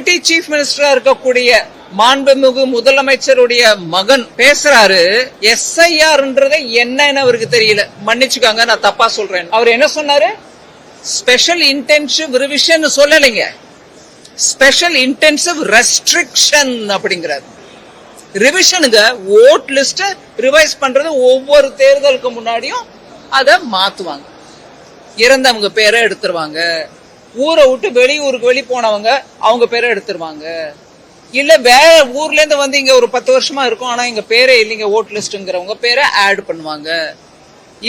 Deputy chief மினிஸ்டரா இருக்கக்கூடிய மாண்புமிகு முதலமைச்சருடைய மகன் பேசுறாரு. எஸ்ஐஆர்ன்றதை என்னன்னு அவருக்கு தெரியல. மன்னிச்சுக்காங்க, நான் தப்பா சொல்றேன். அவர் என்ன சொன்னாரு? ஸ்பெஷல் இன்டென்சிவ் ரிவிஷன் சொல்லலைங்க, ஸ்பெஷல் இன்டென்சிவ் ரெஸ்ட்ரிக்ஷன் அப்படிங்கிறார். ரிவிஷனுங்க, ஓட் லிஸ்ட் ரிவைஸ் பண்றது ஒவ்வொரு தேர்தலுக்கு முன்னாடியும் அதை மாத்துவாங்க. இறந்தவங்க பேரை எடுத்துருவாங்க, ஊரை விட்டு வெளியூருக்கு வெளி போனவங்க அவங்க பேரை எடுத்துருவாங்க. இல்ல வேற ஊர்ல இருந்து வந்து இங்க ஒரு 10 வருஷமா இருக்கும், ஆனா இங்க பேரே இல்லைங்க ஓட் லிஸ்ட்ங்கிறவங்க பேரை ஆட் பண்ணுவாங்க.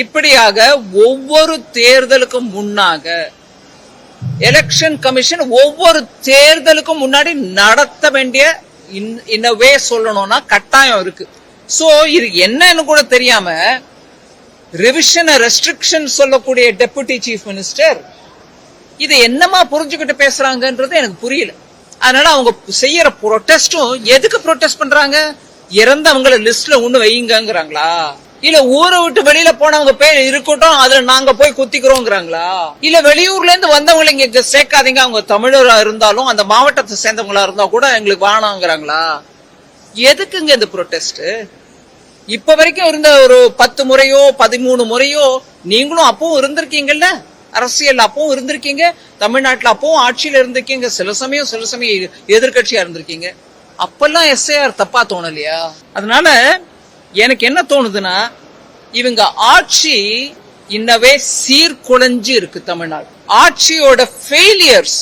இப்படியாக ஒவ்வொரு தேர்தலுக்கும் முன்னாக எலெக்ஷன் கமிஷன் ஒவ்வொரு தேர்தலுக்கும் முன்னாடி நடத்த வேண்டிய இன்னவே சொல்லணும்னா கட்டாயம் இருக்கு. சோ இது என்னன்னு கூட தெரியாம ரிவிஷன் ரெஸ்ட்ரிக்ஷன் சொல்லக்கூடிய டெபுட்டி சீஃப் மினிஸ்டர் இது என்னமா புரிஞ்சுக்கிட்டு பேசுறாங்கன்றது எனக்கு புரியல. அதனால அவங்க செய்யற ப்ரொடெஸ்டும் எதுக்கு ப்ரொடெஸ்ட் பண்றாங்க? இறந்தவங்கள லிஸ்ட்ல ஒண்ணு வைங்கிறாங்களா? இல்ல ஊரை விட்டு வெளியில போனவங்க பேர் இருக்கட்டும், அதுல நாங்க போய் குத்திக்கிறோங்கிறாங்களா? இல்ல வெளியூர்ல இருந்து வந்தவங்களை இங்க சேர்க்காதீங்க, அவங்க தமிழரா இருந்தாலும் அந்த மாவட்டத்தை சேர்ந்தவங்களா இருந்தா கூட எங்களுக்கு வானாங்கிறாங்களா? எதுக்குங்க இந்த ப்ரொடெஸ்ட்? இப்ப வரைக்கும் இருந்த ஒரு 10 முறையோ 13 முறையோ நீங்களும் அப்பவும் இருந்திருக்கீங்கல்ல, அரசியல் அப்பவும் இருந்திருக்கீங்க, தமிழ்நாட்டுல அப்பவும் ஆட்சியில இருந்திருக்கீங்க, சில சமயம் எதிர்கட்சியா இருந்திருக்கீங்க. அப்பெல்லாம் எஸ்ஐஆர் தப்பா தோணலையா? அதனால எனக்கு என்ன தோணுதுன்னா, இவங்க ஆட்சி இன்னவே சீர்குலைஞ்சு இருக்கு. தமிழ்நாடு ஆட்சியோட ஃபெயிலியர்ஸ்,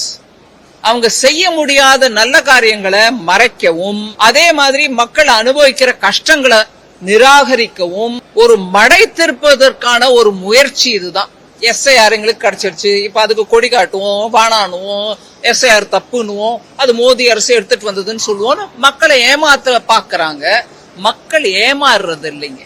அவங்க செய்ய முடியாத நல்ல காரியங்களை மறைக்கவும், அதே மாதிரி மக்கள் அனுபவிக்கிற கஷ்டங்களை நிராகரிக்கவும் ஒரு மடை திருப்பதற்கான ஒரு முயற்சி இதுதான். எஸ்ஐஆர் எங்களுக்கு கிடைச்சிருச்சு, இப்ப அதுக்கு கொடி காட்டுவோம், வானானுவோம், எஸ்ஐஆர் தப்புன்னுவோம், அது மோடி அரசு எடுத்துட்டு வந்ததுன்னு சொல்லுவோம். மக்களை ஏமாத்த பாக்குறாங்க. மக்கள் ஏமாறுறது இல்லைங்க.